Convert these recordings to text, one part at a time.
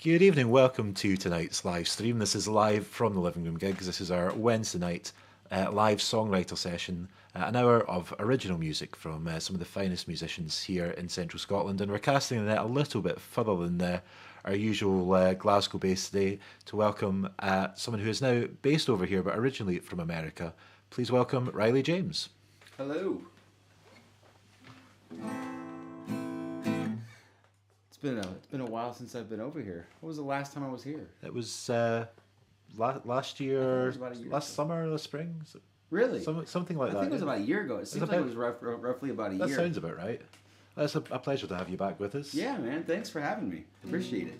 Good evening, welcome to tonight's live stream. This is live from the Livingroom gigs. This is our Wednesday night live songwriter session, an hour of original music from some of the finest musicians here in central Scotland, and we're casting the net a little bit further than our usual Glasgow base today to welcome someone who is now based over here but originally from America. Please welcome Riley James. Hello. It's been a while since I've been over here. What was the last time I was here? It was last year, last summer, last spring. Really? Something like that. I think it was about a year ago. It seems like it was roughly about a year. That sounds about right. It's a pleasure to have you back with us. Yeah, man. Thanks for having me. Appreciate it.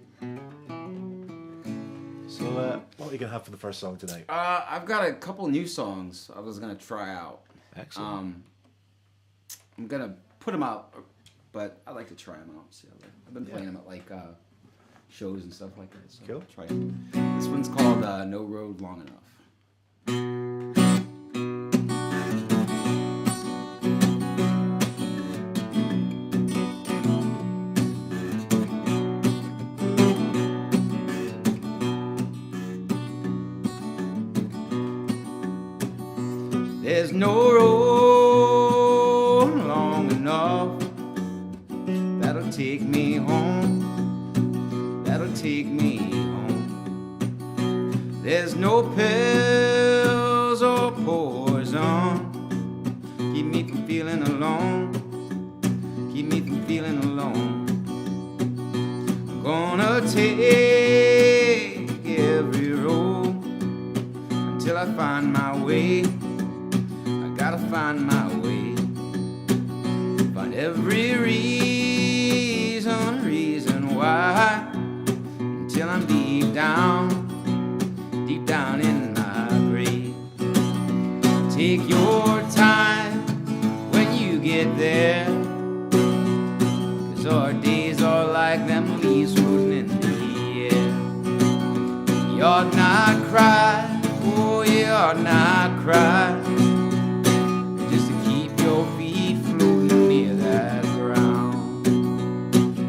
So, what are you going to have for the first song tonight? I've got a couple new songs I was going to try out. Excellent. I'm going to put them out, but I like to try them out. See how I've been playing them at like shows and stuff like that. So cool. Try them. This one's called No Road Long Enough. There's no road long enough that'll take me home, that'll take me home. There's no pills or poison keep me from feeling alone, keep me from feeling alone. I'm gonna take every road until I find my way. Gotta find my way, find every reason why, until I'm deep down in my grave. Take your time when you get there, 'cause our days are like them leaves floating in the air. You ought not cry, oh you ought not cry, your feet floating near that ground.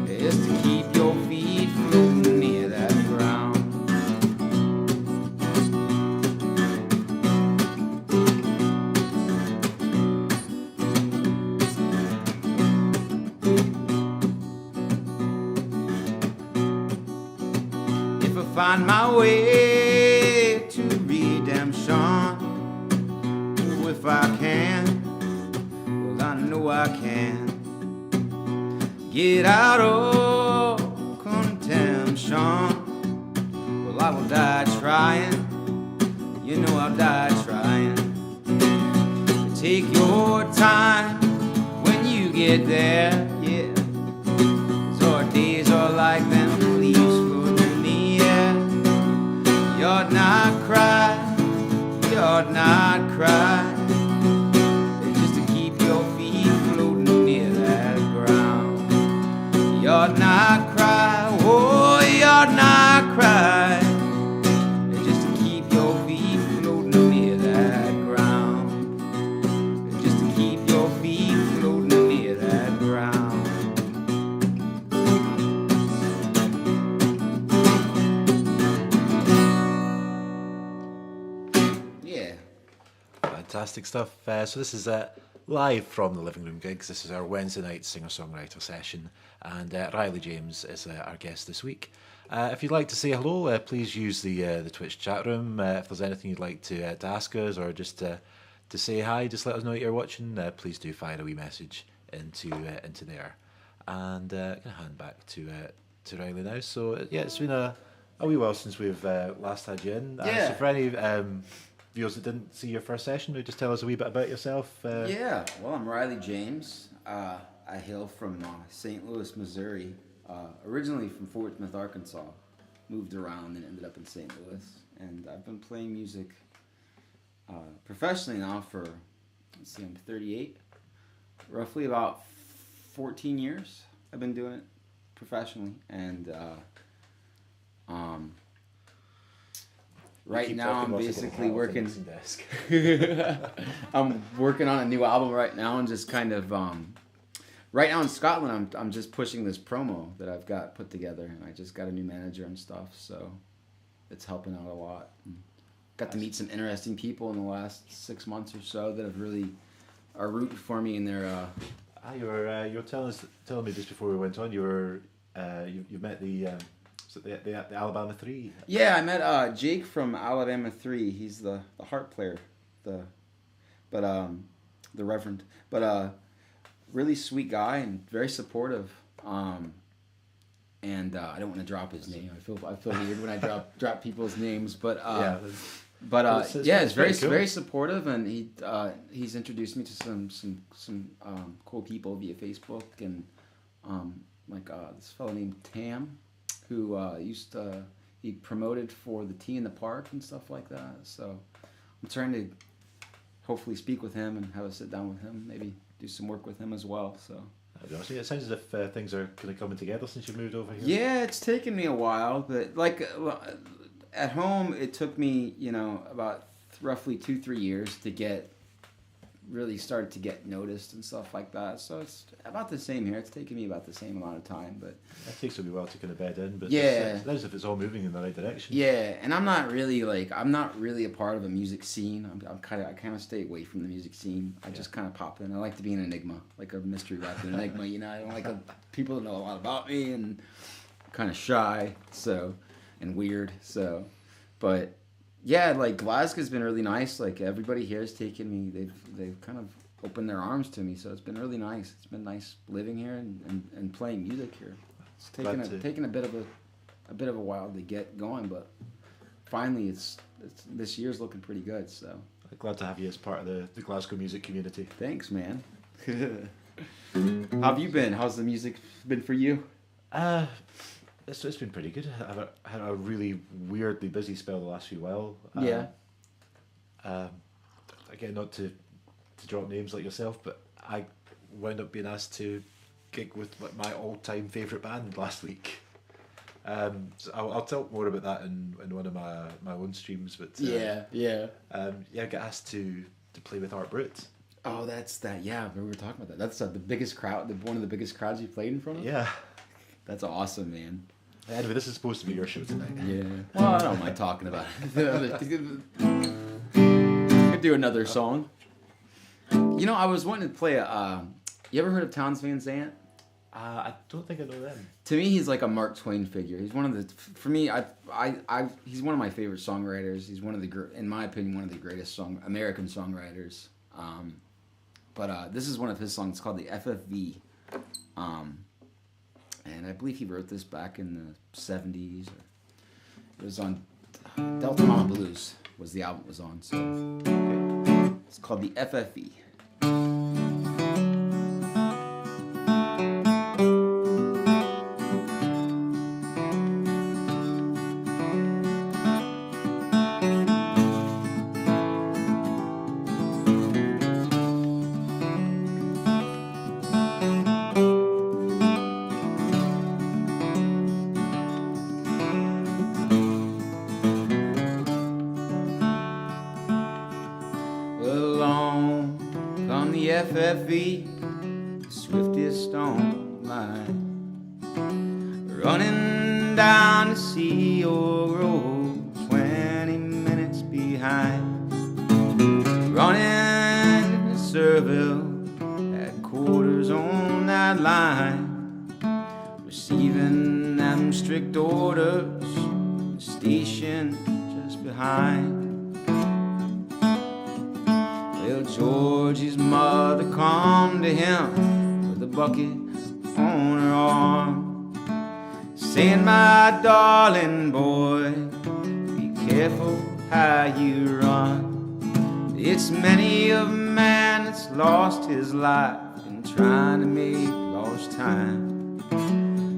Just to keep your feet floating near that ground. If I find my way to redemption, oh, if I can, I know I can get out of contention. Well, I will die trying, you know I'll die trying. Take your time when you get there, yeah, 'cause our days are like them leaves floating in the air. You ought not cry, you ought not cry, you ought not cry, oh, you ought not cry, just to keep your feet floating near that ground, just to keep your feet floating near that ground. Yeah. Fantastic stuff. So this is live from the Livingroom gigs. This is our Wednesday night singer-songwriter session, and Riley James is our guest this week. If you'd like to say hello, please use the Twitch chat room. If there's anything you'd like to ask us, or just to say hi, just let us know that you're watching. Please do fire a wee message into there. And I'm gonna hand back to Riley now. So yeah, it's been a wee while since we've last had you in. So for any viewers that didn't see your first session, would you just tell us a wee bit about yourself? Yeah, well, I'm Riley James. I hail from St. Louis, Missouri. Originally from Fort Smith, Arkansas. Moved around and ended up in St. Louis. And I've been playing music professionally now for, let's see, I'm 38. Roughly about 14 years I've been doing it professionally. And right now I'm basically working. I'm working on a new album right now and just kind of right now in Scotland, I'm just pushing this promo that I've got put together, and I just got a new manager and stuff, so it's helping out a lot. And got to meet some interesting people in the last 6 months or so that have really are rooting for me in their. You were telling me just before we went on. You met the Alabama 3. Yeah, I met Jake from Alabama 3. He's the harp player, the Reverend, but really sweet guy and very supportive. And I don't want to drop his name. I feel weird when I drop people's names, but it's very cool. Very supportive, and he's introduced me to some cool people via Facebook, and this fellow named Tam, who he promoted for the Tea in the Park and stuff like that. So I'm trying to hopefully speak with him and have a sit down with him, maybe do some work with him as well. So. It sounds as if things are kind of coming together since you moved over here. Yeah, it's taken me a while, but at home it took me, about roughly 2-3 years to really started to get noticed and stuff like that. So it's about the same here. It's taken me about the same amount of time, but it takes a wee while to kind of bed in. But yeah, it's as if it's all moving in the right direction. Yeah, and I'm not really a part of a music scene. I kind of stay away from the music scene. I just kind of pop in. I like to be an enigma, like a mystery rapper enigma. I don't like people to know a lot about me, and I'm kind of shy, and weird. So, but. Yeah, Glasgow's been really nice. Everybody here has taken me. They've kind of opened their arms to me, so it's been really nice. It's been nice living here and playing music here. It's taken a bit of a while to get going, but finally it's this year's looking pretty good. So glad to have you as part of the Glasgow music community. Thanks, man. How have you been? How's the music been for you? It's been pretty good. I've had a really weirdly busy spell the last few while. Again, not to drop names like yourself, but I wound up being asked to gig with my all-time favourite band last week. So I'll talk more about that in one of my own streams. But I got asked to play with Art Brut. Oh, that's that. Yeah, we were talking about that. That's the biggest crowd. One of the biggest crowds you played in front of. Yeah, that's awesome, man. Anyway, this is supposed to be your show tonight. Yeah. Well, I don't mind talking about it. Could do another song. I was wanting to play you ever heard of Townes Van Zandt? I don't think I know them. To me, he's like a Mark Twain figure. He's one of the. For me, he's one of my favorite songwriters. He's in my opinion, one of the greatest American songwriters. But this is one of his songs. It's called the FFV. And I believe he wrote this back in the 70s. It was on Delta Mama Blues was the album it was on. So it's called the FFE. FFE, the swiftest on the line, running down the sea or road 20 minutes behind, running to Serville at quarters on that line, receiving them strict orders, the station just behind. Well, Georgie's mother come to him with a bucket on her arm, saying, "My darling boy, be careful how you run. It's many a man that's lost his life in trying to make lost time.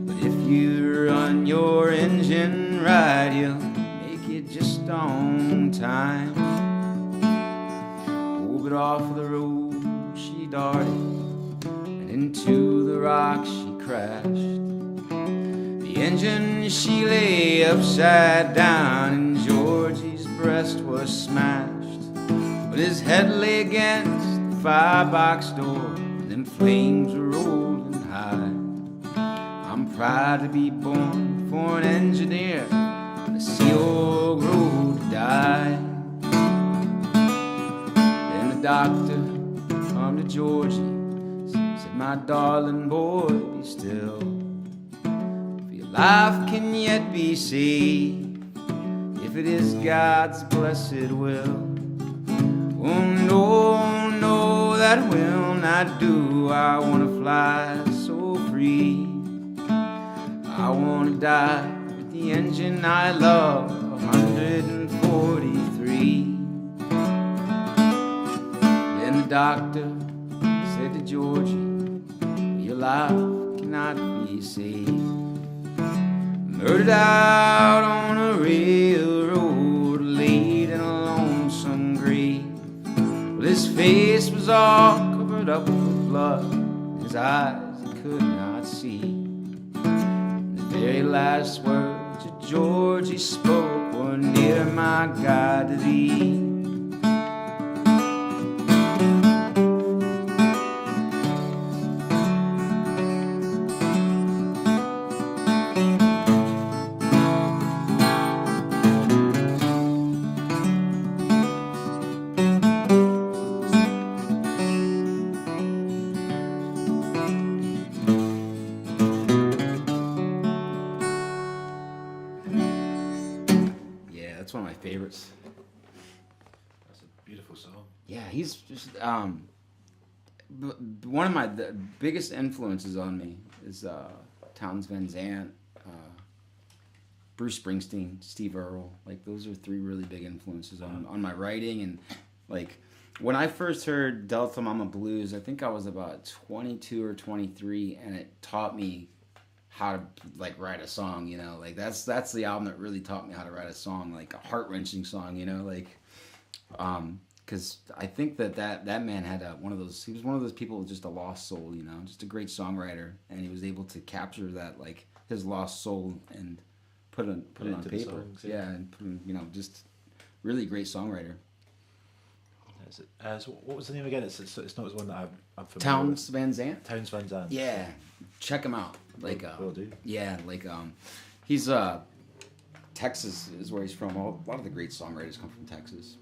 But if you run your engine right, you'll make it just on time." But off the road she darted, and into the rocks she crashed. The engine she lay upside down, and Georgie's breast was smashed. But his head lay against the firebox door, and them flames were rolling tried to be born for an engineer on the Sea Oak Road to die. Then the doctor come to Georgie, said, my darling boy, be still, for your life can yet be saved, if it is God's blessed will. Oh no, no, that will not do. I want to fly so free. I want to die with the engine I love, 143. Then the doctor said to Georgie, your life cannot be saved. Murdered out on a railroad, laid in a lonesome grave. Well, his face was all covered up with blood, his eyes he could not see. The very last words that Georgie spoke were, near my God to thee. That's one of my favorites. That's a beautiful song. Yeah, he's just one of the biggest influences on me is Townes Van Zandt, Bruce Springsteen, Steve Earle. Like, those are three really big influences on my writing. And like, when I first heard Delta Mama Blues, I think I was about 22 or 23, and it taught me how to like write a song, you know. Like, that's the album that really taught me how to write a song, like a heart-wrenching song, you know, like because I think that man had one of those, he was one of those people with just a lost soul, you know, just a great songwriter, and he was able to capture that, like, his lost soul and put it on paper. Songs, yeah, and put him, you know, just really great songwriter. So what was the name again? It's not as one that I'm familiar Townes with. Van Zandt. Townes Van Zandt. Yeah, check him out. Like, will do. Yeah, like he's Texas is where he's from. A lot of the great songwriters come from Texas,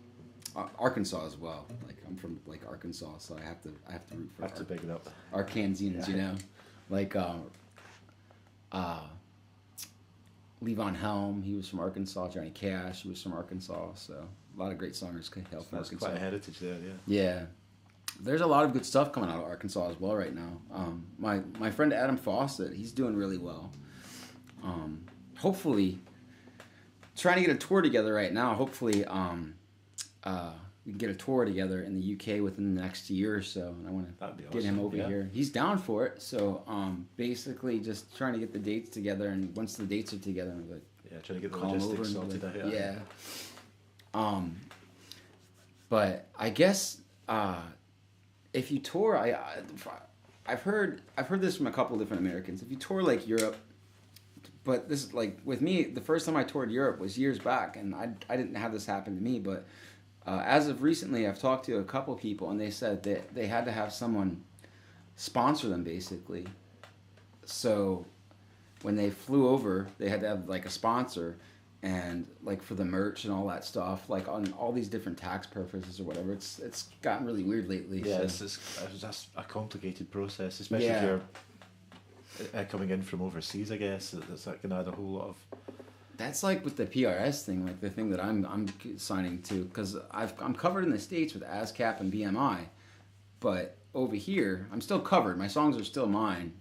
Arkansas as well. Like, I'm from like Arkansas, so I have to root for. I have to pick it up. Arkansans, you know, like Levon Helm, he was from Arkansas. Johnny Cash, he was from Arkansas. So a lot of great songwriters hail from Arkansas. Quite a heritage there, yeah. Yeah. There's a lot of good stuff coming out of Arkansas as well right now. My friend Adam Fawcett, he's doing really well. Hopefully, trying to get a tour together right now. Hopefully, we can get a tour together in the UK within the next year or so. And I want to get him over here. He's down for it. So basically, just trying to get the dates together. And once the dates are together, I'm like, trying to get the logistics sorted out. Yeah. But I guess. If you tour, I've heard this from a couple of different Americans. If you tour like Europe, but this, like with me, the first time I toured Europe was years back, and I didn't have this happen to me. But as of recently, I've talked to a couple people, and they said that they had to have someone sponsor them, basically. So when they flew over, they had to have like a sponsor. And like for the merch and all that stuff, like on all these different tax purposes or whatever, it's gotten really weird lately. Yeah, so. that's a complicated process, especially if you're coming in from overseas. I guess that can add a whole lot of. That's like with the PRS thing, like the thing that I'm signing to, because I'm covered in the States with ASCAP and BMI, but over here I'm still covered. My songs are still mine.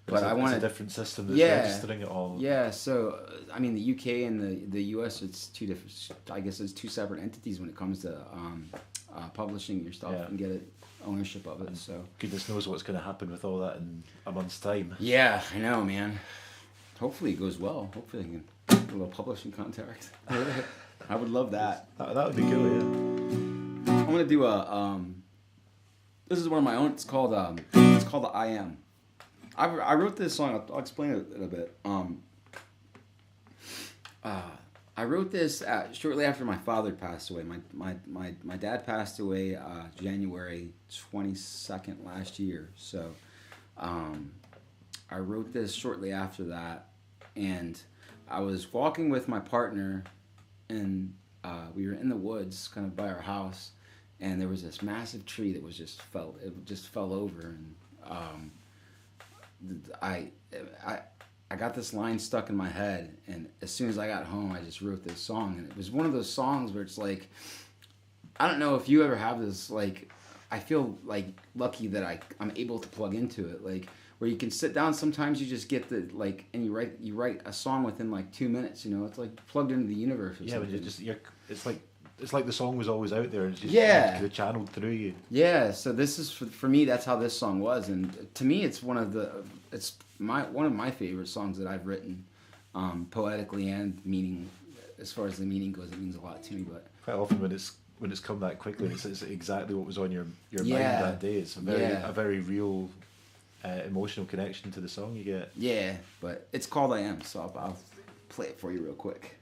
But I want a different system that's registering it all. Yeah, so I mean the UK and the US, it's two different. I guess it's two separate entities when it comes to publishing your stuff and get ownership of it. And so goodness knows what's going to happen with all that in a month's time. Yeah, I know, man. Hopefully it goes well. Hopefully I can get a little publishing contract. I would love that. That would be cool. Yeah. I'm gonna do a. This is one of my own. It's called the I Am. I wrote this song. I'll explain it in a bit. I wrote this shortly after my father passed away. My dad passed away January 22nd last year. So I I wrote this shortly after that, and I was walking with my partner, and we were in the woods, kind of by our house, and there was this massive tree that just fell over, and I got this line stuck in my head, and as soon as I got home, I just wrote this song, and it was one of those songs where it's like, I don't know if you ever have this, like, I feel like lucky that I'm able to plug into it, like, where you can sit down. Sometimes you just get the, like, and you write a song within like 2 minutes. You know, it's like plugged into the universe. Or something. But it's like the song was always out there. It's just kind of channeled through you. Yeah. So this is for me. That's how this song was, and to me, it's one of my favorite songs that I've written, poetically and meaning. As far as the meaning goes, it means a lot to me. But quite often when it's come that quickly, it's exactly what was on your mind that day. It's a very real. Emotional connection to the song you get. Yeah, but it's called I Am, so I'll play it for you real quick.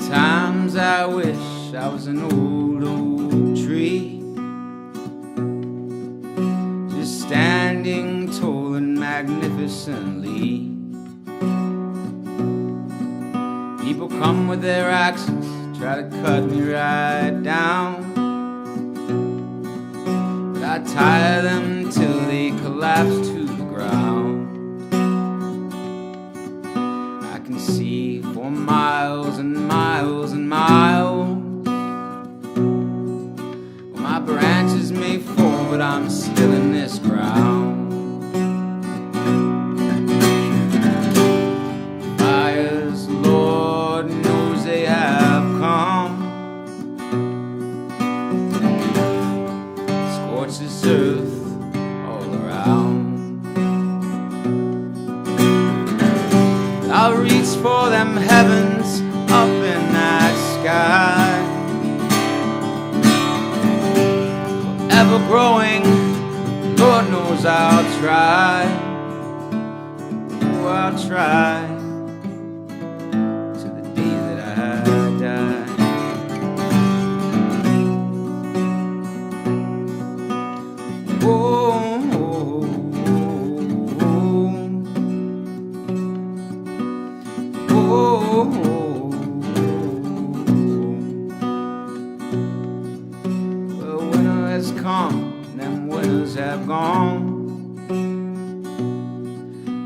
Times I wish I was an old tree, just standing tall and magnificently. People come with their axes, try to cut me right down, but I tire them till they collapse to the ground. I can see for miles and miles and miles. Well, my branches may fall, but I'm still in this ground. Fires, Lord knows they have come, scorches earth all around. I'll reach for them heavens up in that sky, ever growing, Lord knows I'll try. Oh, I'll try to the day that I die. Oh, well, winter has come, them winters have gone.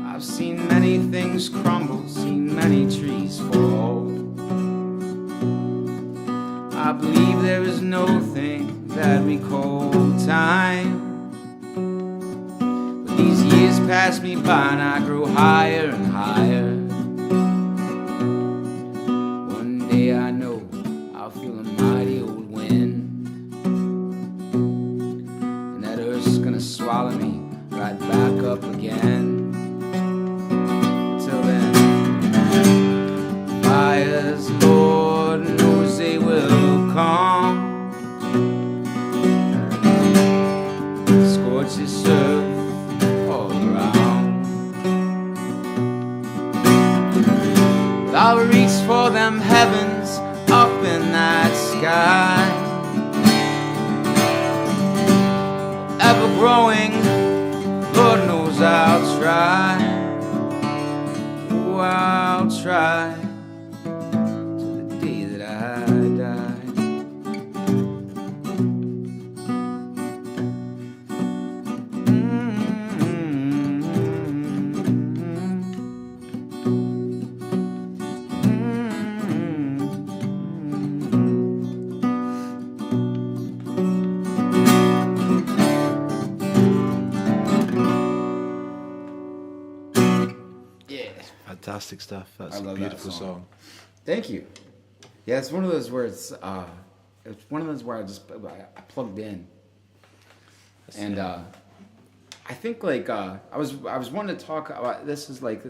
I've seen many things crumble, seen many trees fall. I believe there is no thing that we call time, but these years pass me by and I grow higher and higher. I know I'll feel a mighty old wind, and that earth's gonna swallow me right back up again. Till then, fires, Lord knows they will come, scorches earth all around. I'll reach for them heavens up in that sky, ever growing, Lord knows I'll try. Oh, I'll try to the day that I die. Fantastic stuff. That's I a love beautiful that song. Thank you. Yeah, it's one of those where it's one of those where I plugged in, and I think like I was wanting to talk about this is like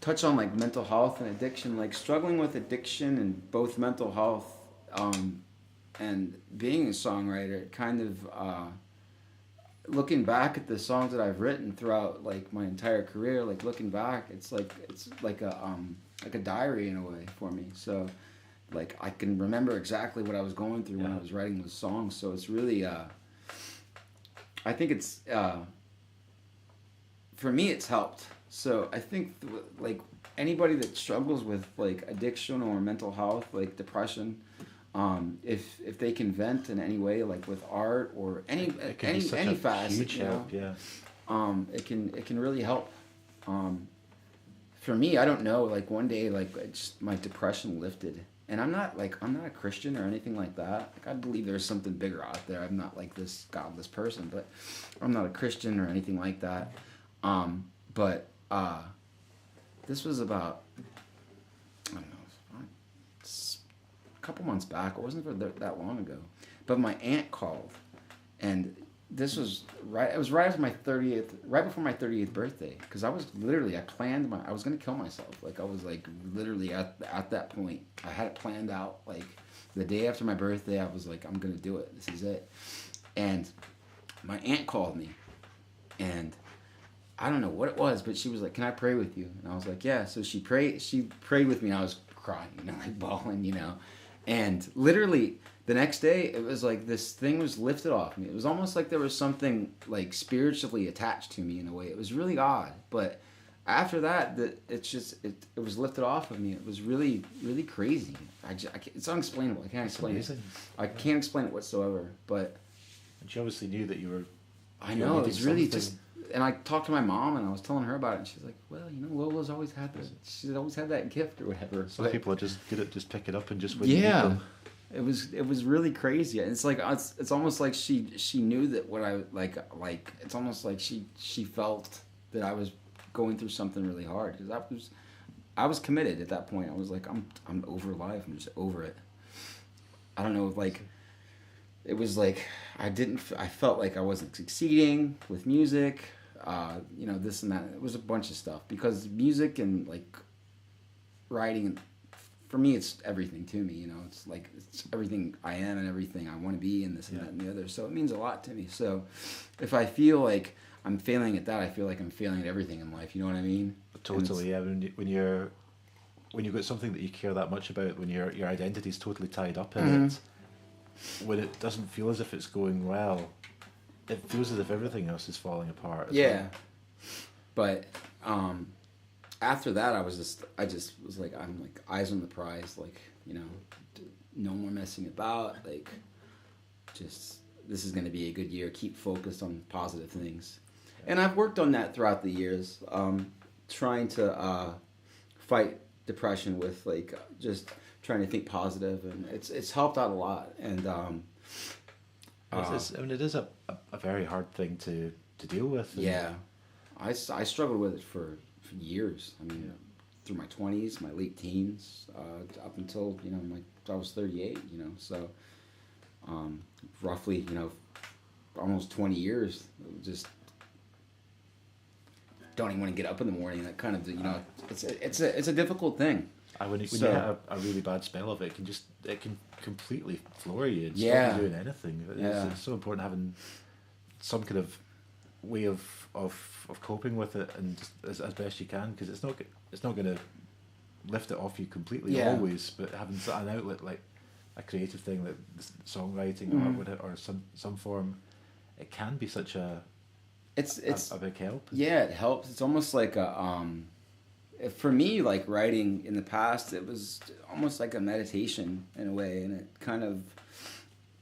touch on like mental health and addiction, like struggling with addiction and both mental health and being a songwriter, kind of looking back at the songs that I've written throughout like my entire career, like looking back, it's like a diary in a way for me. So like I can remember exactly what I was going through when I was writing those songs. So it's really I think it's for me it's helped. So I think like anybody that struggles with like addiction or mental health, like depression, if they can vent in any way, like with art or any facet, you know, it can really help. For me, I don't know, like one day, like my depression lifted, and I'm not a Christian or anything like that. Like I believe there's something bigger out there. I'm not like this godless person, but I'm not a Christian or anything like that. But this was about, I don't know, a couple months back. It wasn't for that long ago. But my aunt called, and this was right. It was right after right before my 30th birthday. Because I was literally, I was gonna kill myself. Like I was like literally at that point. I had it planned out. Like the day after my birthday, I was like, I'm gonna do it. This is it. And my aunt called me, and I don't know what it was, but she was like, "Can I pray with you?" And I was like, "Yeah." So she prayed with me, and I was crying, you know, like bawling, you know. And literally the next day, it was like this thing was lifted off me. It was almost like there was something like spiritually attached to me in a way. It was really odd, but after that, it was lifted off of me. It was really, really crazy. It's unexplainable. I can't explain it. I can't explain it whatsoever. But and she obviously knew that you were. I know, it was really just. And I talked to my mom, and I was telling her about it, and she's like, "Well, you know, Lola's always had this. She's always had that gift or whatever." Some people are just good at just picking up and just when you need them. It was really crazy. It's like it's almost like she knew that what I like. It's almost like she felt that I was going through something really hard, because I was committed at that point. I was like, I'm over life. I'm just over it. I don't know, like. It was like I felt like I wasn't succeeding with music, you know, this and that. It was a bunch of stuff, because music and like writing, for me, it's everything to me, you know. It's like it's everything I am and everything I want to be, and this and that and the other. So it means a lot to me. So if I feel like I'm failing at that, I feel like I'm failing at everything in life. You know what I mean? Totally. Yeah. When you've got something that you care that much about, when your identity is totally tied up in it. When it doesn't feel as if it's going well, it feels as if everything else is falling apart. Yeah, but after that, I just was like, I'm like eyes on the prize, like, you know, no more messing about, like, just this is going to be a good year. Keep focused on positive things, and I've worked on that throughout the years, trying to fight depression with like just. Trying to think positive, and it's helped out a lot. And it is a very hard thing to deal with. Yeah, I struggled with it for years. I mean, through my 20s, my late teens, up until, you know, I was 38. You know, so roughly, you know, almost 20 years. Just don't even want to get up in the morning. That kind of, you know, it's a difficult thing. When you have a really bad spell of it, it can completely floor you and stop you doing anything. It's so important having some kind of way of coping with it, and just as best you can, because it's not going to lift it off you completely always, but having an outlet like a creative thing like songwriting or some form, it can be such a big help. Yeah, it helps. It's almost like for me, like writing in the past, it was almost like a meditation in a way, and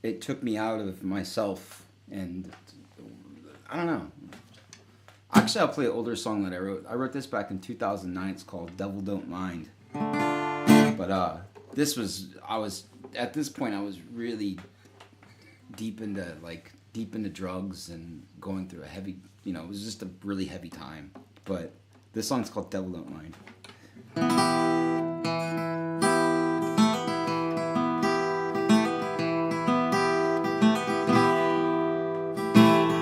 it took me out of myself, and I don't know. Actually, I'll play an older song that I wrote. I wrote this back in 2009. It's called "Devil Don't Mind." But at this point, I was really deep into drugs and going through a heavy, you know, it was just a really heavy time. But this song's called "Devil Don't Mind."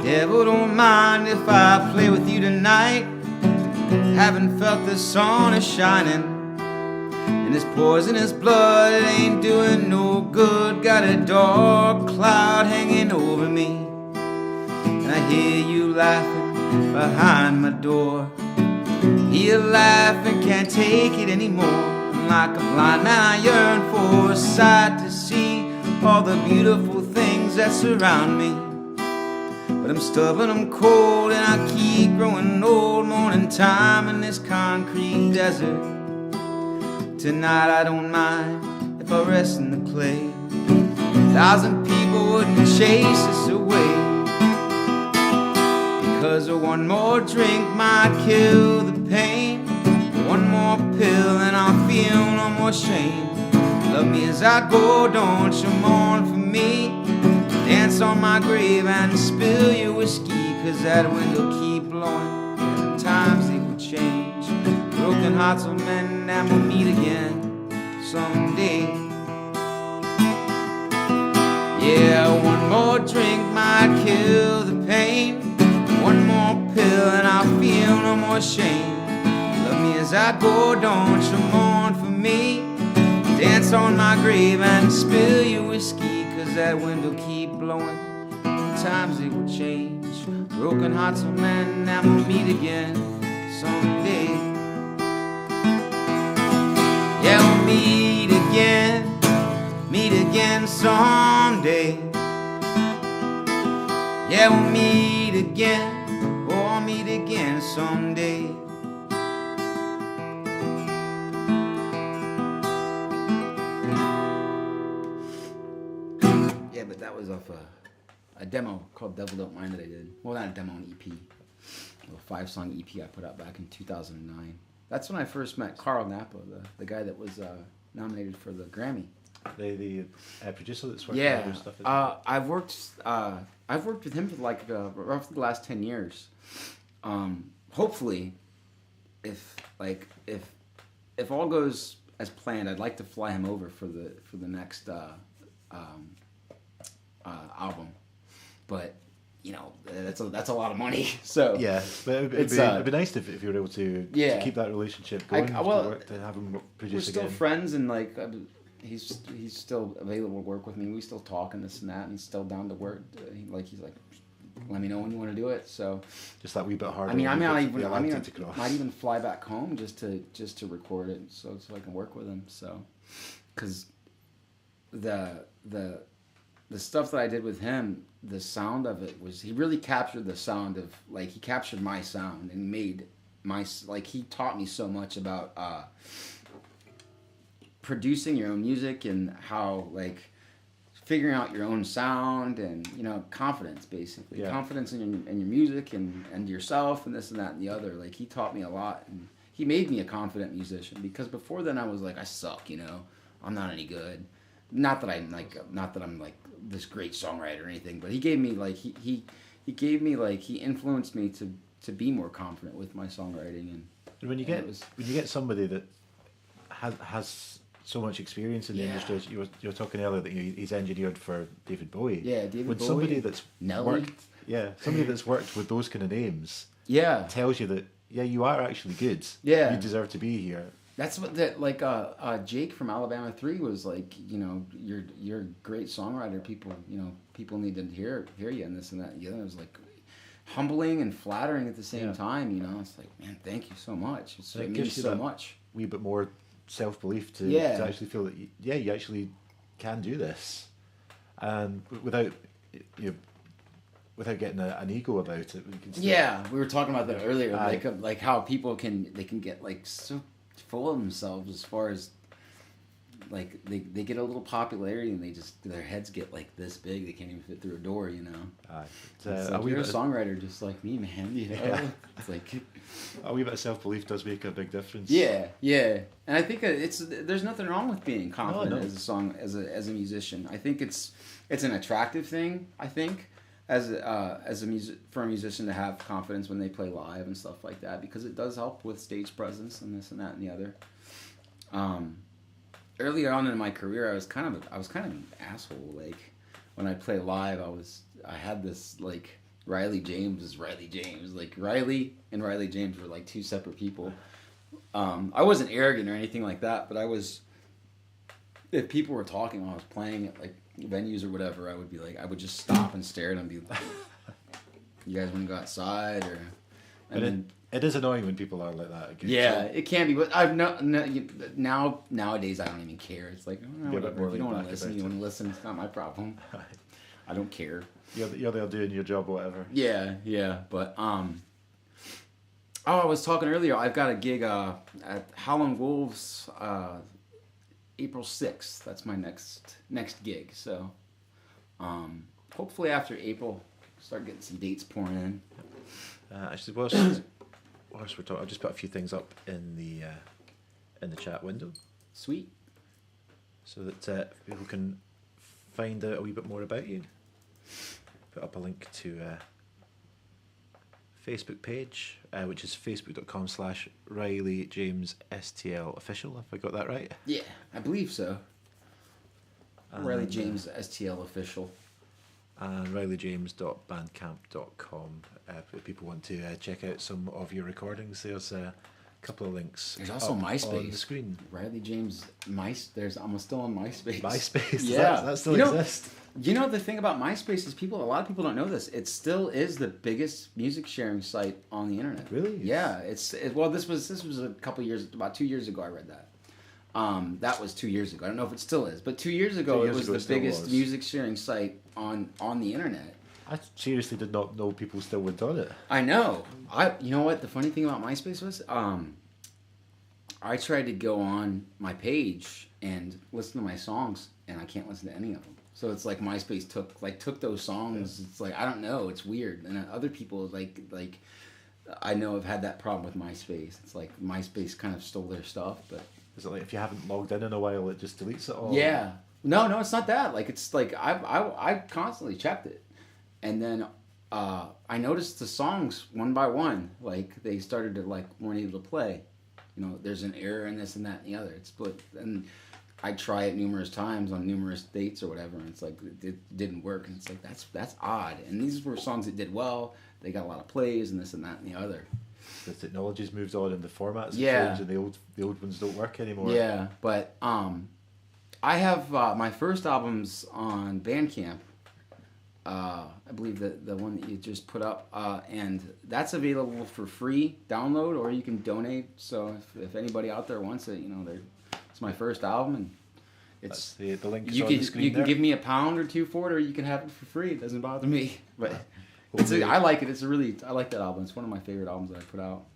Devil don't mind if I play with you tonight. Haven't felt the sun is shining, and this poisonous blood ain't doing no good. Got a dark cloud hanging over me, and I hear you laughing behind my door. Hear laughing, can't take it anymore. And like a blind man I yearn for a sight to see all the beautiful things that surround me. But I'm stubborn, I'm cold, and I keep growing old. Morning time in this concrete desert. Tonight I don't mind if I rest in the clay. 1,000 people wouldn't chase us away, because one more drink might kill the pain. One more pill and I'll feel no more shame. Love me as I go, don't you mourn for me. Dance on my grave and spill your whiskey, 'cause that wind will keep blowing and times they will change. Broken hearts will mend and we'll meet again someday. Yeah, one more drink might kill the pain. One more pill and I'll feel no more shame. Love me as I go, don't you mourn for me. Dance on my grave and spill your whiskey, 'cause that wind will keep blowing, times it will change. Broken hearts will mend and we'll meet again someday. Yeah, we'll meet again someday. Yeah, we'll meet again, oh, meet again someday. Yeah, but that was off a demo called Devil Don't Mind that I did. Well, not a demo, an EP. A 5-song EP I put out back in 2009. That's when I first met Carl Napa, the guy that was nominated for the Grammy. The producer that's working on other stuff. I've worked with him for like roughly the last 10 years. Hopefully, if all goes as planned, I'd like to fly him over for the next album. But you know, that's a lot of money. So yeah, but it'd be nice if you were able to keep that relationship going. To have him produce again. We're still friends, and like he's still available to work with me. We still talk and this and that, and he's still down to work. He's like, let me know when you want to do it. So just that wee bit harder. I might even fly back home just to record it, so I can work with him. So because the stuff that I did with him, the sound of it was, he really captured the sound of, like, he captured my sound and made my, like, he taught me so much about producing your own music and how, like, figuring out your own sound and, you know, confidence, basically. Yeah. Confidence in your music and yourself and this and that and the other. Like, he taught me a lot, and he made me a confident musician, because before then I was like, I suck, you know, I'm not any good. Not that I'm like this great songwriter or anything, but he gave me like he influenced me to be more confident with my songwriting. And when you get somebody that has so much experience in the industry, you were talking earlier that he's engineered for David Bowie. Yeah, David Bowie. Somebody that's Nelly. Somebody that's worked with those kind of names. Yeah. Tells you that you are actually good. Yeah. You deserve to be here. That's what Jake from Alabama 3 was like, you know, you're a great songwriter. People need to hear you and this and that. And it was like humbling and flattering at the same time, you know. It's like, man, thank you so much. It means so much. Wee bit more self-belief to actually feel that you actually can do this, and without getting an ego about it. We were talking about that earlier, like how people can get like so full of themselves, as far as like they get a little popularity and their heads get like this big, they can't even fit through a door, you know. It's like, you're a songwriter just like me, man, you know. It's like a wee bit of self-belief does make a big difference. Yeah, and I think there's nothing wrong with being confident as a musician. I think it's an attractive thing. I think for a musician to have confidence when they play live and stuff like that, because it does help with stage presence and this and that and the other. Earlier on in my career, I was kind of an asshole. Like when I play live, I had this like Riley James is Riley James. Like Riley and Riley James were like two separate people. I wasn't arrogant or anything like that, but I was. If people were talking while I was playing at like venues or whatever, I would be like, I would just stop and stare at them and be like, "You guys want to go outside?" Or And then it is annoying when people are like that. Again. yeah, it can be, but I've now nowadays I don't even care. It's like, oh, whatever. If you don't want to listen, you want to listen. It's not my problem. I don't care. You're there doing your job or whatever. Yeah, but I was talking earlier. I've got a gig at Howlin' Wolves, April 6th. That's my next gig. So, hopefully after April, start getting some dates pouring in. Actually, whilst we're talking, I'll just put a few things up in the chat window, Sweet. so that people can find out a wee bit more about you. Put up a link to Facebook page, which is facebook.com/Riley James STL official. If I got that right. Yeah, I believe so. Riley James STL official. And rileyjames.bandcamp.com. If people want to check out some of your recordings, there's a couple of links. There's also MySpace on the screen. Riley James I'm still on MySpace. MySpace, yeah, that still exists. You know the thing about MySpace is a lot of people don't know this. It still is the biggest music sharing site on the internet. Really? Yeah. Well, this was a couple years, about 2 years ago. I read that. That was 2 years ago. I don't know if it still is, but 2 years ago it was the biggest music sharing site on the internet. I seriously did not know people still went on it. I know. You know what the funny thing about MySpace was? I tried to go on my page and listen to my songs, and I can't listen to any of them. So it's like MySpace took those songs. Yeah. It's like, I don't know. It's weird. And other people like I know have had that problem with MySpace. It's like MySpace kind of stole their stuff, but. Is it like if you haven't logged in a while, it just deletes it all? Yeah. No, it's not that. Like it's like I constantly checked it, and then I noticed the songs one by one, like they started to weren't able to play. You know, there's an error in this and that and the other. It's split, and I try it numerous times on numerous dates or whatever, and it's like it didn't work, and it's like that's odd. And these were songs that did well. They got a lot of plays and this and that and the other. The technology's moved on and the formats have yeah. changed, and the old ones don't work anymore. Yeah, but I have my first albums on Bandcamp. I believe the one that you just put up, and that's available for free download, or you can donate. So if anybody out there wants it, you know, it's my first album, and it's the link is you on can the screen you can there. give me $1 or $2 for it, or you can have it for free. It doesn't bother me, but. I like it. I like that album. It's one of my favorite albums that I put out.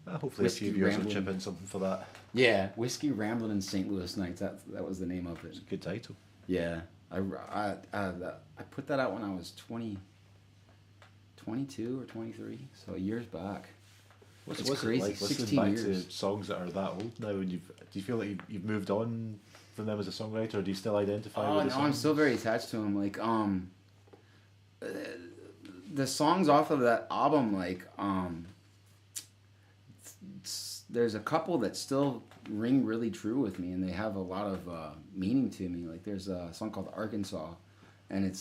Hopefully Whiskey a few viewers will Ramblin'. chip in something for that. Yeah, Whiskey Ramblin' in St. Louis Nights. That was the name of it. It's a good title. Yeah, I put that out when I was 22 or 23, so years back. What's It's it crazy. like listening 16 back years. to songs that are that old now? And do you feel like you've moved on from them as a songwriter, or do you still identify Oh with no, the I'm songs? still very attached to them. Like the songs off of that album, there's a couple that still ring really true with me, and they have a lot of meaning to me. Like there's a song called Arkansas, and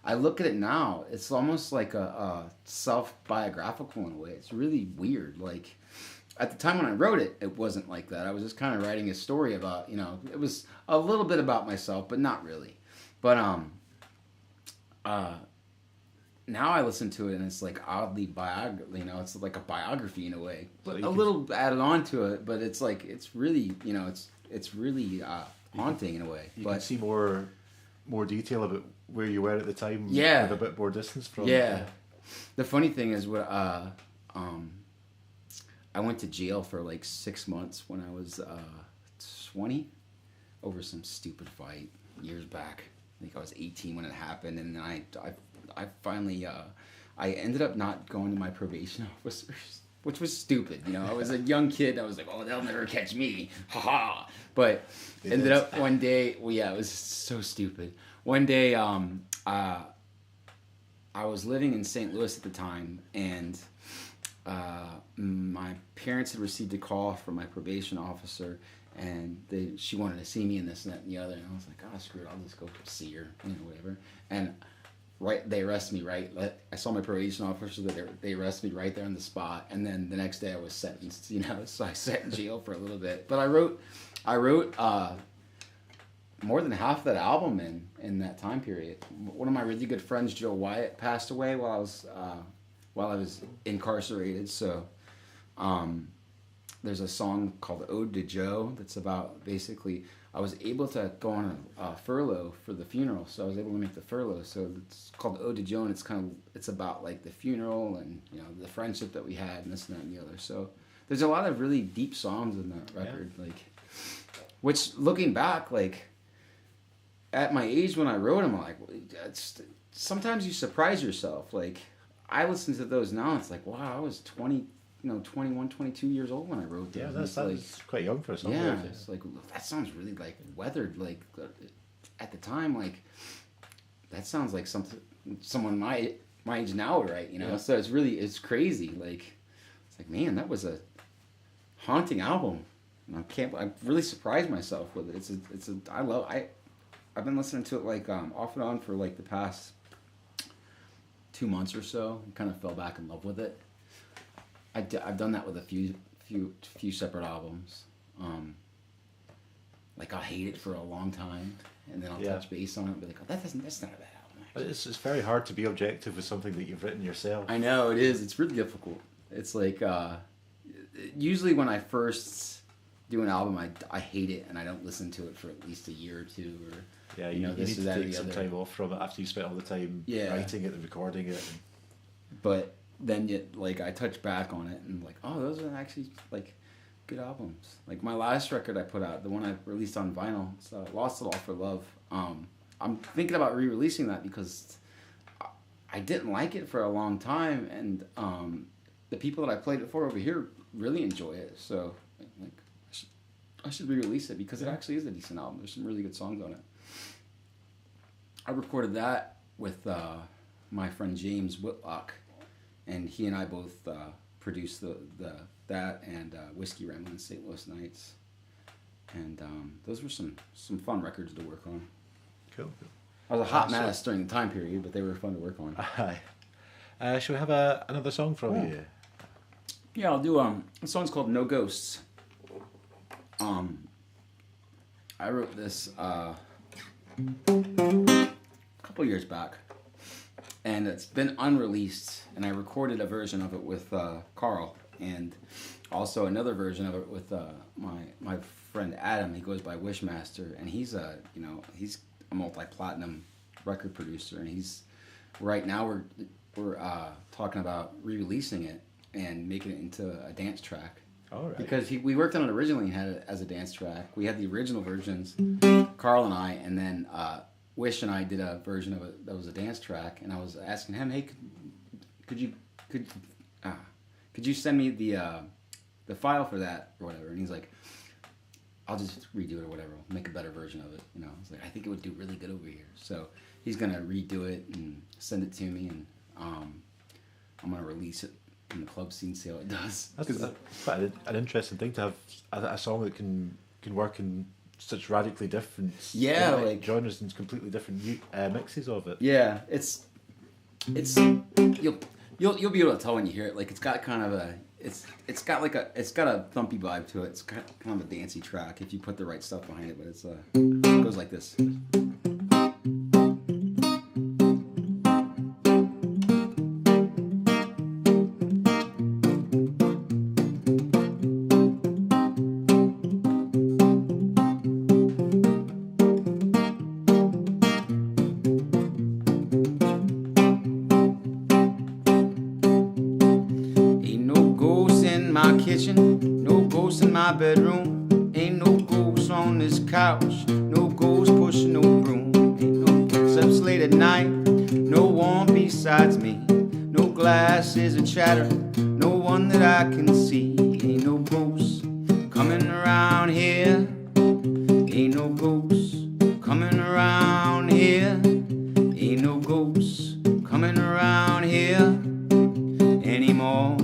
I look at it now, it's almost like a self-biographical in a way. It's really weird. Like at the time when I wrote it, it wasn't like that. I was just kind of writing a story about, you know, it was a little bit about myself, but not really. But now I listen to it and it's like oddly it's like a biography in a way, but a little added on to it. But it's like it's really, you know, it's really haunting in a way. You can see more detail about where you were at the time. Yeah. With a bit more distance from. Yeah. The funny thing is, I went to jail for like 6 months when I was 20 over some stupid fight years back. I think I was 18 when it happened, and then I finally I ended up not going to my probation officers, which was stupid. You know, I was a young kid. I was like, oh, they'll never catch me, haha. But ended up one day. Well, yeah, it was so stupid. One day, I was living in St. Louis at the time, and my parents had received a call from my probation officer, and she wanted to see me and this and that and the other, and I was like, oh, screw it, I'll just go see her, you know, whatever. And right. They arrested me right. I saw my probation officer. They arrested me right there on the spot, and then the next day I was sentenced. You know, so I sat in jail for a little bit. But I wrote more than half of that album in that time period. One of my really good friends, Joe Wyatt, passed away while I was incarcerated. So there's a song called "Ode to Joe" that's about basically I was able to go on a furlough for the funeral, so I was able to make the furlough. So it's called "Ode to Joe," and it's about like the funeral and the friendship that we had and this and that and the other. So there's a lot of really deep songs in that record, like which looking back, like. At my age when I wrote them, I'm like, sometimes you surprise yourself. Like, I listen to those now, it's like, wow, I was 21, 22 years old when I wrote those. Yeah, that's like, quite young for a song. Yeah, it's like, that sounds really, like, weathered. Like, at the time, like, that sounds like someone my age now would write, Yeah. So it's crazy. Like, it's like, man, that was a haunting album. And I really surprised myself with it. I've been listening to it like off and on for like the past 2 months or so. I kind of fell back in love with it. I've done that with a few separate albums. Like I'll hate it for a long time, and then I'll touch base on it and be like, oh, that's not a bad album. But it's very hard to be objective with something that you've written yourself. I know it is. It's really difficult. It's like usually when I first do an album, I hate it and I don't listen to it for at least a year or two, or yeah, you need to take some time off from it after you spent all the time writing it and recording it. But then I touch back on it and like, oh, those are actually like good albums. Like my last record I put out, the one I released on vinyl, so Lost It All for Love. I'm thinking about re-releasing that because I didn't like it for a long time, and the people that I played it for over here really enjoy it. So like, I should re-release it because it actually is a decent album. There's some really good songs on it. I recorded that with my friend James Whitlock, and he and I both produced that and Whiskey Ramblin' St. Louis Nights, and those were some fun records to work on. Cool. I was a hot mess during the time period, but they were fun to work on. Aye. Shall we have another song from you? Yeah, I'll do a song's called "No Ghosts." I wrote this a couple years back, and it's been unreleased, and I recorded a version of it with Carl, and also another version of it with my friend Adam. He goes by Wishmaster, and he's a multi-platinum record producer, and right now we're talking about re-releasing it and making it into a dance track. All right. Because we worked on it originally and had it as a dance track. We had the original versions, Carl and I, and then Wish and I did a version of it that was a dance track. And I was asking him, hey, could you send me the file for that or whatever? And he's like, I'll just redo it or whatever. I'll make a better version of it. I was like, I think it would do really good over here. So he's gonna redo it and send it to me, and I'm gonna release it in the club scene, see how it does. That's quite an interesting thing to have a song that can work in such radically different like genres and completely different mixes of it. Yeah, it's you'll be able to tell when you hear it. Like it's got kind of it's got a thumpy vibe to it. It's kind of a dancey track if you put the right stuff behind it. But it goes like this. No ghosts in my bedroom. Ain't no ghosts on this couch. No ghosts pushing no broom. Ain't no footsteps late at night. No one besides me. No glasses of chatter. No one that I can see. Ain't no ghosts coming around here. Ain't no ghosts coming around here. Ain't no ghosts coming around here anymore.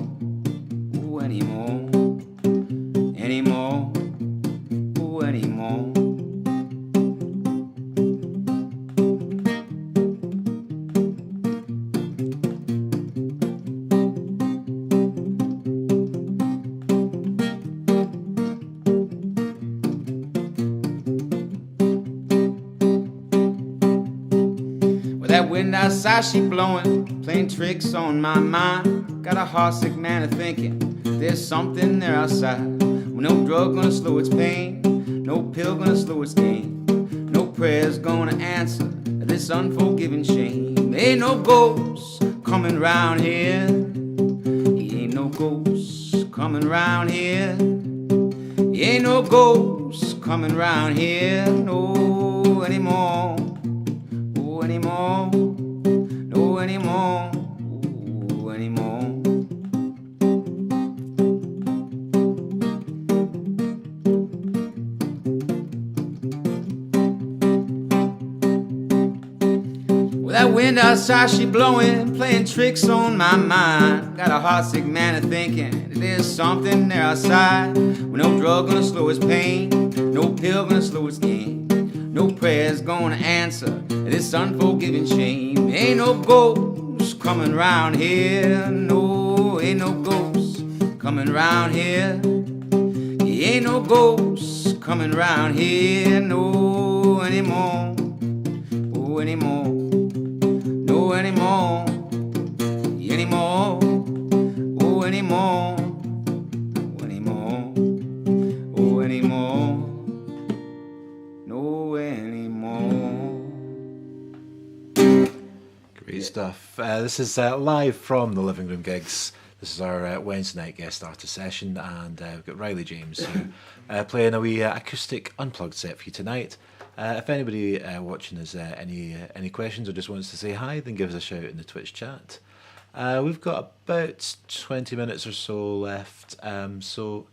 sashi blowing, playing tricks on my mind. Got a heart sick man of thinking there's something there outside. Well, no drug gonna slow its pain, no pill gonna slow its gain, no prayer's gonna answer this unforgiving shame. Ain't no ghosts coming round here. Ain't no ghosts coming round here. Ain't no ghosts coming round here, no anymore. Oh, anymore. No anymore. Oh, anymore. Well, that wind outside, she blowing, playing tricks on my mind. Got a heartsick man of thinking that there's something there outside. With no drug gonna slow his pain, no pill gonna slow his gain, no prayer's gonna answer this unforgiving shame. Ain't no ghosts coming round here, no, ain't no ghosts coming round here. Ain't no ghosts coming round here, no anymore. Oh, anymore. No anymore. Anymore. Oh, anymore. Oh, anymore. Oh, anymore. No anymore. Great stuff. This is live from the Living Room gigs. This is our Wednesday night guest artist session, and we've got Riley James here playing a wee acoustic unplugged set for you tonight. If anybody watching has any questions or just wants to say hi, then give us a shout in the Twitch chat. We've got about 20 minutes or so left, so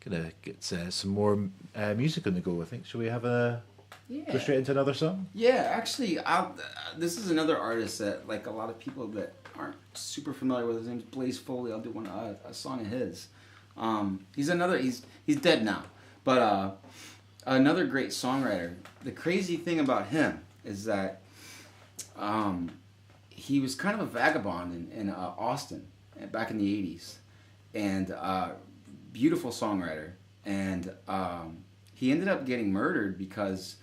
gonna get some more music on the go. I think. Shall we have go straight into another song? Yeah, actually, this is another artist that, like, a lot of people that aren't super familiar with. His name's Blaze Foley. I'll do a song of his. He's dead now, but another great songwriter. The crazy thing about him is that he was kind of a vagabond in Austin back in the 80s, and beautiful songwriter. And he ended up getting murdered because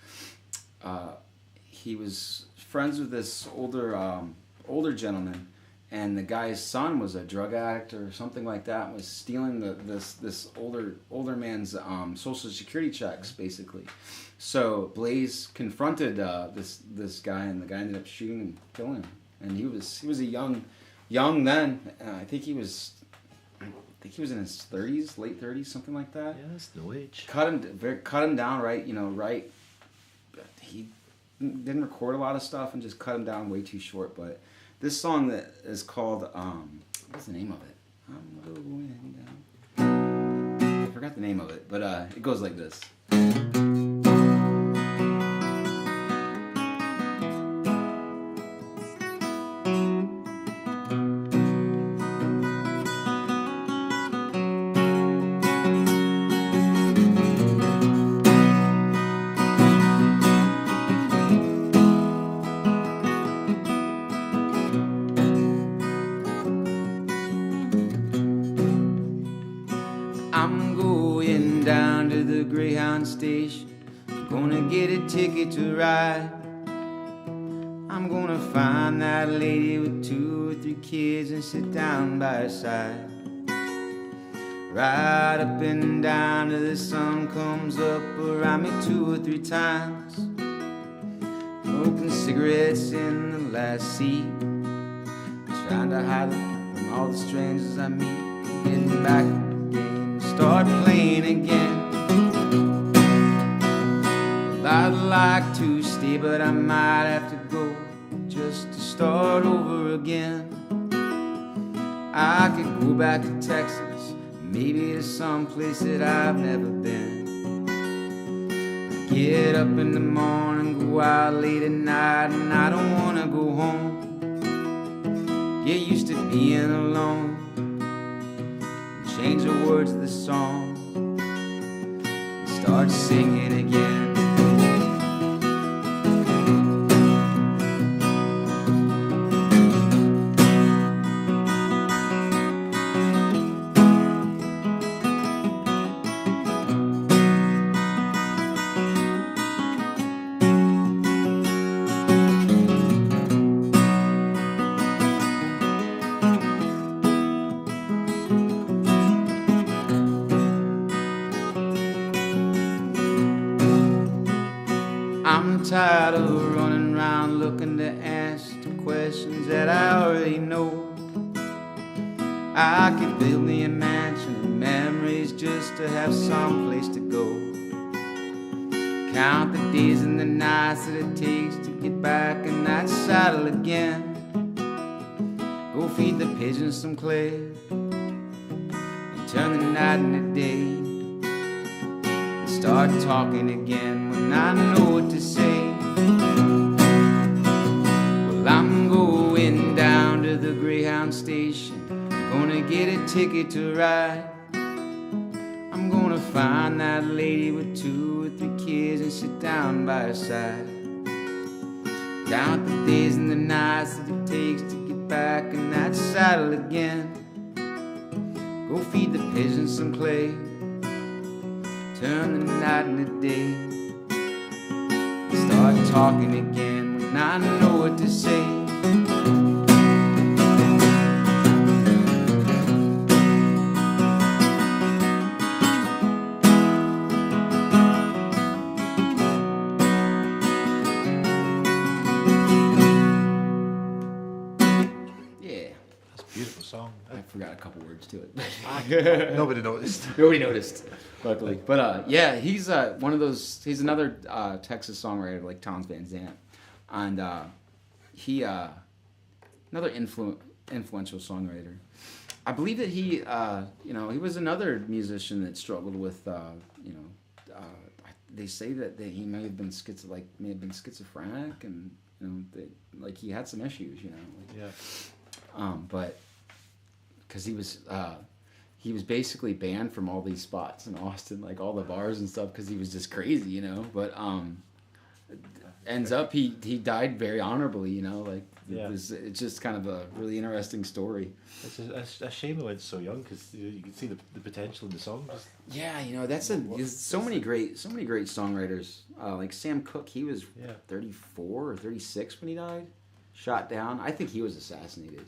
he was friends with this older gentleman, and the guy's son was a drug addict or something like that, and was stealing this older man's social security checks, basically. So Blaze confronted this guy, and the guy ended up shooting and killing him. And he was a young then. I think he was in his 30s, late 30s, something like that. Yeah, that's no age. Cut him down right. He didn't record a lot of stuff and just cut him down way too short. But this song that is called what's the name of it? I'm going down. I forgot the name of it, but it goes like this. Station, gonna get a ticket to ride. I'm gonna find that lady with 2 or 3 kids and sit down by her side. Ride up and down till the sun comes up around me 2 or 3 times. Smoking cigarettes in the last seat, trying to hide from all the strangers I meet. Getting back in the game, start playing again. I'd like to stay, but I might have to go just to start over again. I could go back to Texas, maybe to some place that I've never been. I get up in the morning, go out late at night, and I don't wanna go home. Get used to being alone, change the words of the song, and start singing again. tired of running around looking to ask the questions that I already know. I could build me a mansion of memories just to have some place to go. Count the days and the nights that it takes to get back in that saddle again. Go feed the pigeons some clay and turn the night into day. And start talking again when I know what to say. Well, I'm going down to the Greyhound station, gonna get a ticket to ride. I'm gonna find that lady with 2 or 3 kids and sit down by her side. Count the days and the nights that it takes to get back in that saddle again. Go feed the pigeons some clay, turn the night into day. Start talking again when I know what to say. Song. I forgot a couple words to it. Nobody noticed. Nobody noticed, luckily. But yeah, he's one of those. He's another Texas songwriter like Townes Van Zandt, and he another influential songwriter. I believe that he he was another musician that struggled with they say that he may have been schizophrenic, and he had some issues, but because he was basically banned from all these spots in Austin, like all the bars and stuff, because he was just crazy, but ends up he died very honorably, it's just kind of a really interesting story. It's a shame it went so young, because you can see the potential in the song. There's so many great songwriters, like Sam Cooke. He was 34 or 36 when he died, shot down. I think he was assassinated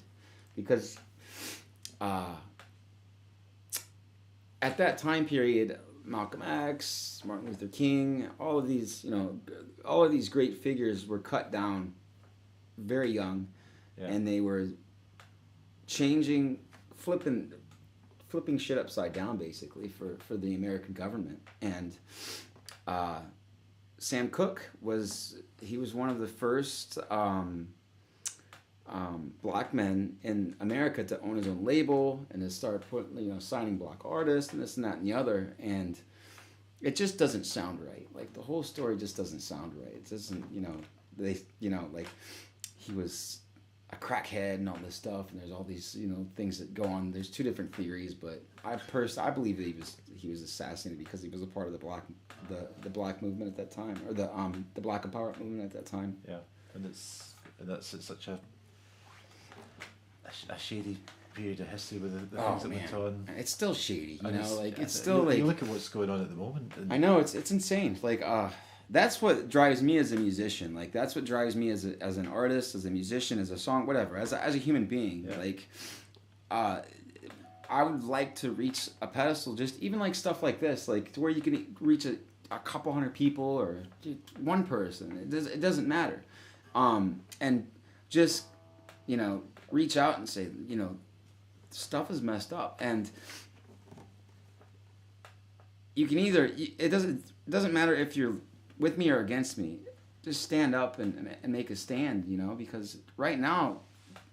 because at that time period, Malcolm X, Martin Luther King, all of these great figures were cut down very young, and they were flipping shit upside down, basically, for the American government. And Sam Cooke was one of the first black men in America to own his own label and to start signing black artists and this and that and the other. And it just doesn't sound right. Like, the whole story just doesn't sound right. It doesn't, he was a crackhead and all this stuff, and there's all these, things that go on. There's 2 different theories, but I believe that he was assassinated because he was a part of the black movement at that time, or the black empowerment movement at that time. Yeah, and that's such a shady period of history with the things that went on. It's still shady, it's still like, you look at what's going on at the moment. I know it's insane. Like, that's what drives me as a musician. Like, that's what drives me as an artist, as a musician, as a song, whatever, as a human being. Yeah. Like, I would like to reach a pedestal, just even like stuff like this, like to where you can reach a couple hundred people or one person. It doesn't matter, and just reach out and say, stuff is messed up, and you can either, it doesn't matter if you're with me or against me, just stand up and make a stand, because right now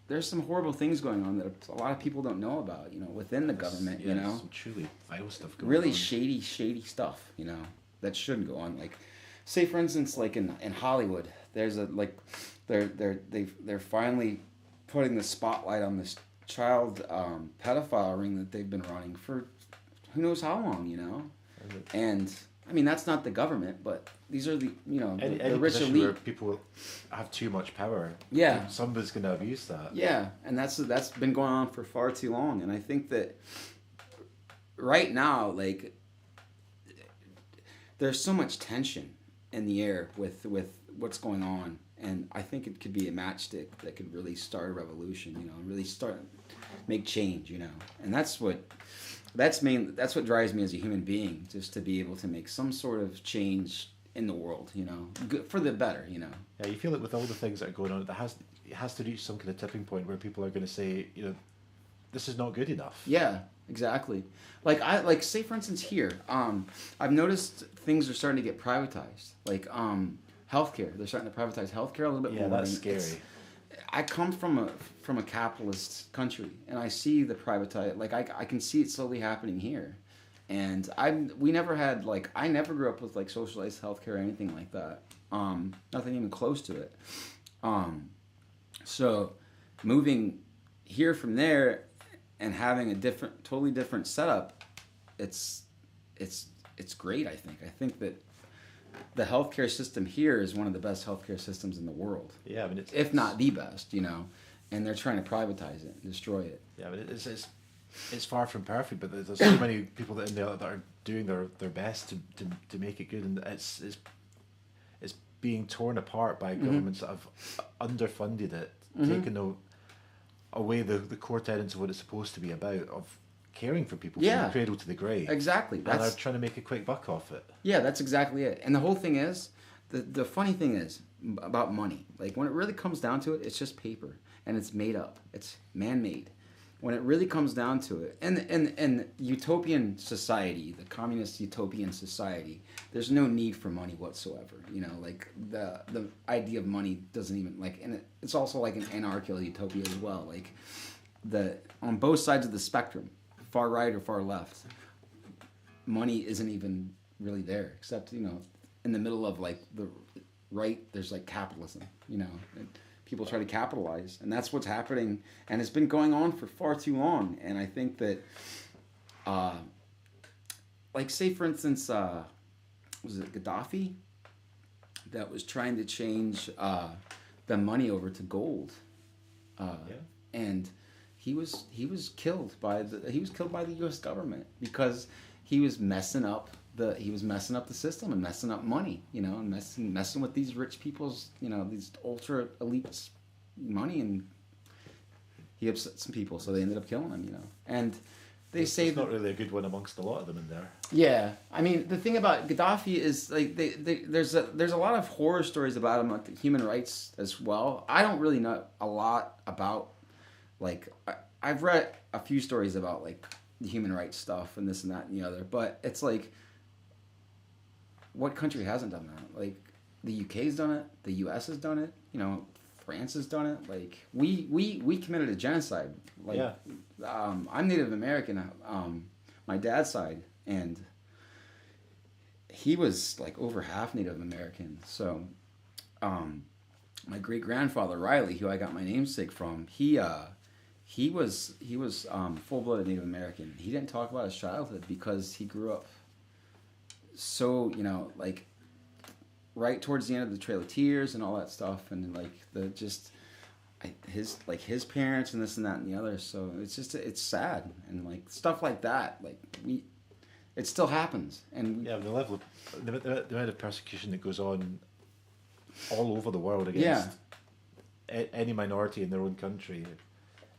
there's some horrible things going on that a lot of people don't know about, within the government, some truly vile stuff going really on. shady stuff, that shouldn't go on. Like, say for instance, like in Hollywood, there's they're finally putting the spotlight on this child pedophile ring that they've been running for who knows how long, and I mean, that's not the government, but these are the the rich elite. Where people have too much power. Yeah, somebody's going to abuse that. Yeah, and that's been going on for far too long. And I think that right now, like, there's so much tension in the air with what's going on, and I think it could be a matchstick that could really start a revolution. And really make change. And that's what drives me as a human being, just to be able to make some sort of change in the world, you know, good, for the better, you know. Yeah, you feel it with all the things that are going on. It has to reach some kind of tipping point where people are going to say, you know, this is not good enough. Yeah, exactly. Like say for instance here, I've noticed things are starting to get privatized. Like healthcare, they're starting to privatize healthcare a little bit more. Yeah, that's and scary. I come from a capitalist country, and I see the privatize. Like I can see it slowly happening here, and we never had like I never grew up with like socialized healthcare or anything like that. Nothing even close to it. So moving here from there and having a totally different setup, it's great. I think that the healthcare system here is one of the best healthcare systems in the world. Yeah, I mean, if not the best, you know, and they're trying to privatize it and destroy it. Yeah, but it's far from perfect. But there's so many people in there that are doing their best to make it good, and it's being torn apart by governments that have underfunded it, taken away the core tenets of what it's supposed to be about, of caring for people from the cradle to the grave. Exactly. And they're trying to make a quick buck off it. Yeah, that's exactly it. And the whole thing is, the funny thing is about money. Like when it really comes down to it, it's just paper and it's made up. It's man-made. When it really comes down to it, and utopian society, the communist utopian society, there's no need for money whatsoever. You know, like the idea of money doesn't even like, and it's also like an anarchical utopia as well. Like on both sides of the spectrum, far right or far left, money isn't even really there, except, you know, in the middle of like the right, there's like capitalism, you know, and people try to capitalize, and that's what's happening, and it's been going on for far too long. And I think that, like say for instance, was it Gaddafi that was trying to change the money over to gold, and he was killed by the U.S. government because he was messing up the system and messing up money, you know, and messing with these rich people's, you know, these ultra elites' money, and he upset some people, so they ended up killing him, you know. And they say it's not really a good one amongst a lot of them in there. Yeah, I mean, the thing about Gaddafi is like there's a lot of horror stories about him, like the human rights as well. I don't really know a lot about, like, I've read a few stories about like the human rights stuff and this and that and the other, but it's like, what country hasn't done that? Like, the UK's done it, the US has done it, you know, France has done it. Like, we committed a genocide. Like, I'm Native American, my dad's side, and he was like over half Native American. So, my great grandfather Riley, who I got my namesake from, he was full-blooded Native American. He didn't talk about his childhood because he grew up so, you know, like right towards the end of the Trail of Tears and all that stuff, and like his parents and this and that and the other. So it's sad, and like stuff like that, like it still happens. And the level of the amount of persecution that goes on all over the world against any minority in their own country,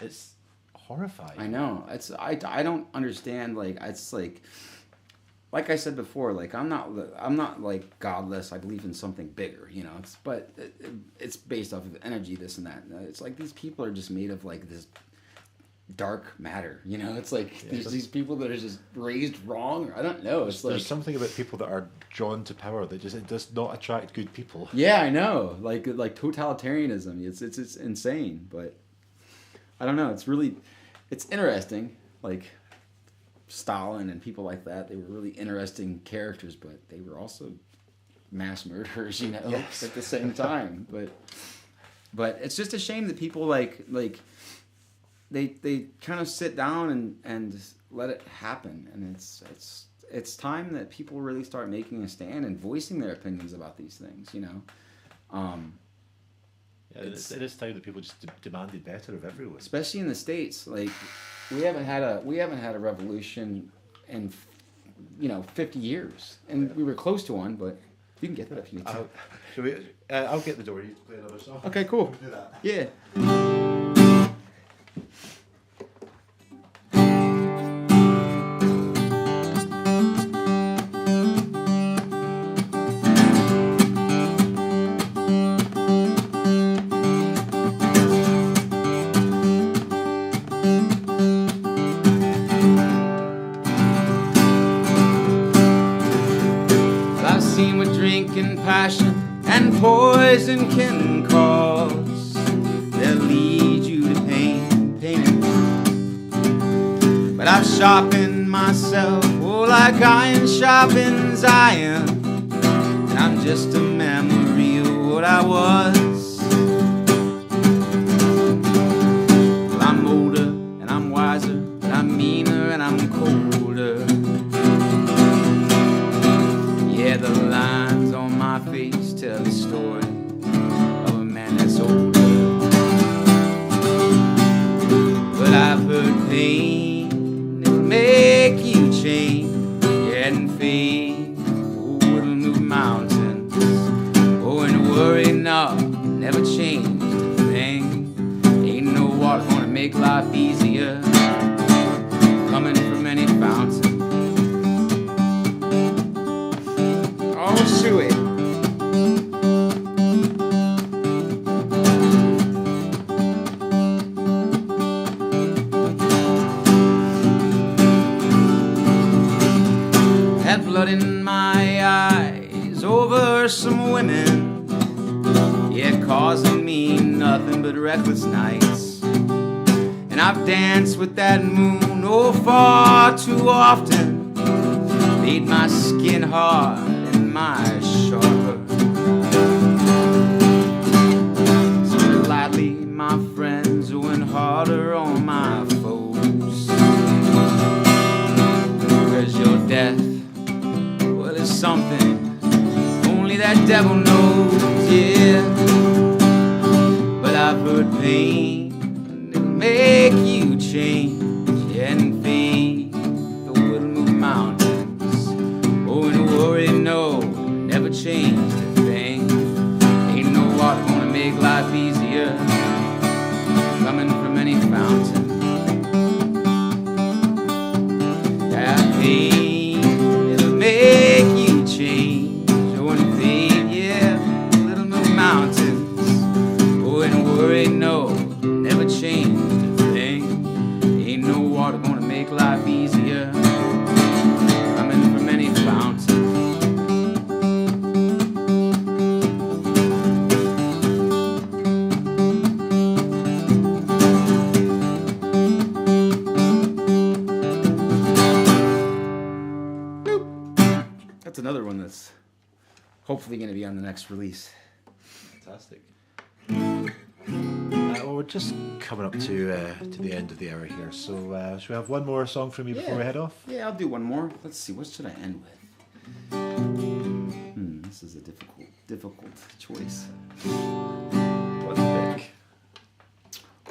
it's horrifying. I know. I don't understand. Like, it's like I said before, like I'm not like godless. I believe in something bigger, you know. But it's based off of energy, this and that. It's like these people are just made of like this dark matter, you know. It's like these people that are just raised wrong. Or I don't know. It's there's something about people that are drawn to power that it does not attract good people. Yeah, I know. Like totalitarianism. It's insane, but I don't know. It's interesting. Like Stalin and people like that, they were really interesting characters, but they were also mass murderers, you know, at the same time. But it's just a shame that people like they kind of sit down and let it happen, and it's time that people really start making a stand and voicing their opinions about these things, you know. It is time that people just demanded better of everyone, especially in the States. Like we haven't had a revolution in 50 years, and we were close to one. But you can get that if you need to. I'll get the door. You play another song. Okay, cool. We'll do that. Yeah. drinking passion and poison can cause. They'll lead you to pain, pain and pain. But I've sharpened myself, oh, like iron sharpens iron. And I'm just a memory of what I was. Well, I'm older and I'm wiser, and I'm meaner and I'm colder. Yeah, the lines on my face tell the story of a man that's older. But I've heard pain, it'll make you change, yeah, and fade. Oh, it'll move mountains. Oh, and worry, no, never change a thing. Ain't no water gonna make life easier, coming from any fountain. Oh, sweet. Had blood in my eyes over some women, yeah, causing me nothing but reckless nights. And I've danced with that moon, oh, far too often, made my skin hard and my sharper. So lightly, my friends, went harder on my foes. Cause your death, well, it's something only that devil knows, yeah. But I've heard pain, it'll make you change, yeah, and fade. Though it'll move mountains, oh, and worry, no, never change a thing. Ain't no water gonna make life easier, coming from any fountain. That pain, it'll make you change, oh, and fade, yeah, it'll move mountains. Oh, and worry, no, never change a thing. Ain't no water gonna make life easier, coming from any fountain. That's another one that's hopefully going to be on the next release. Fantastic. Well, we're just coming up to the end of the hour here, so should we have one more song from you before we head off? Yeah, I'll do one more. Let's see, what should I end with? This is a difficult choice. What do you pick?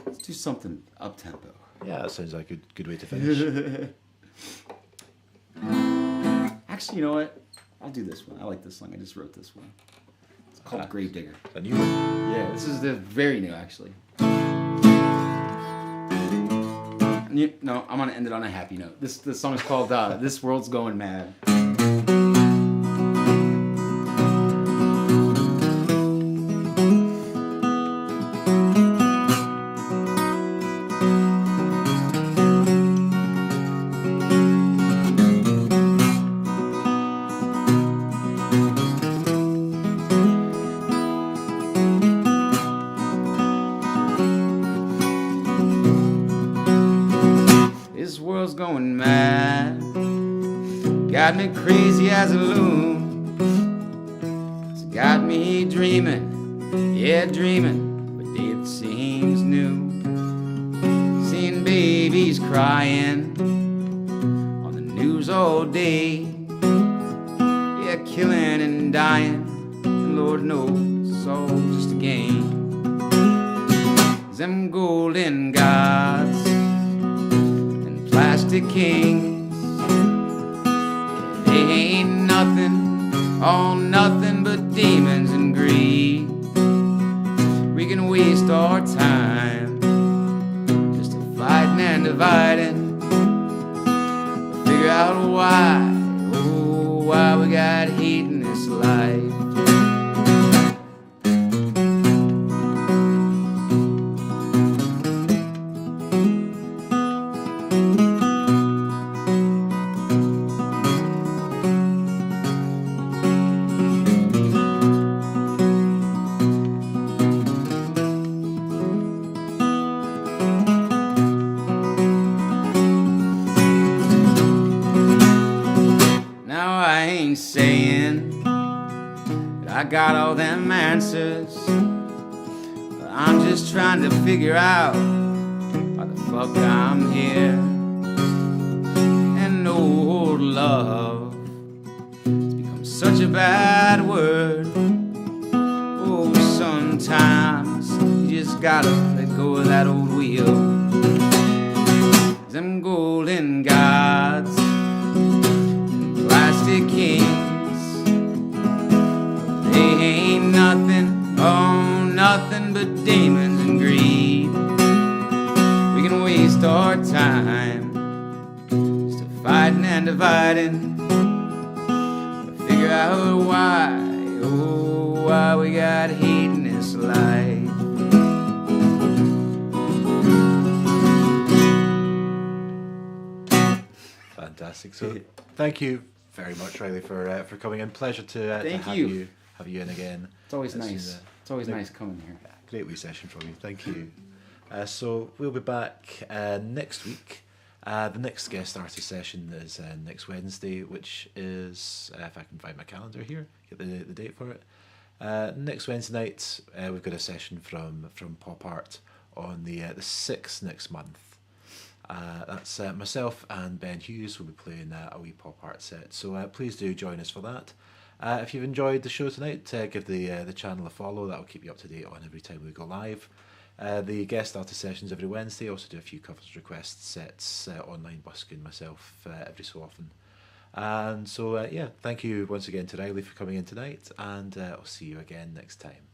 Let's do something up-tempo. Yeah, that sounds like a good way to finish. Actually, you know what? I'll do this one. I like this song. I just wrote this one. It's called Gravedigger. A new one? Yeah, this is very new, actually. No, I'm gonna end it on a happy note. This song is called "This World's Going Mad." This world's going mad, got me crazy as a loon. It's got me dreaming, yeah, dreaming, but it seems new. Seeing babies crying on the news all day, yeah, killing and dying, and Lord knows it's all just a game. Them golden gods, plastic kings, they ain't nothing, all nothing but demons and greed. We can waste our time just to fighting and dividing, figure out why, oh, why we got hate in this life. me saying that I got all them answers, but I'm just trying to figure out why the fuck I'm here. And old love has become such a bad word. Oh, sometimes you just gotta let go of that old wheel. Them golden gods, plastic kings, they ain't nothing, oh, nothing but demons and greed. We can waste our time just to fighting and dividing, but figure out why, oh, why we got hate in this life. Fantastic. So thank you very much, Riley, for coming in. Pleasure to have you in again. It's always nice. It's always nice coming here. Great wee session from you. Thank you. So we'll be back next week. The next guest artist session is next Wednesday, which is, if I can find my calendar here, get the date for it. Next Wednesday night, we've got a session from Pop Art on the 6th next month. That's myself and Ben Hughes will be playing a wee pop art set, so please do join us for that. If you've enjoyed the show tonight, give the channel a follow. That'll keep you up to date on every time we go live. The guest artist sessions every Wednesday. Also do a few covers request sets online, busking myself every so often. And so yeah, thank you once again to Riley for coming in tonight, and I'll see you again next time.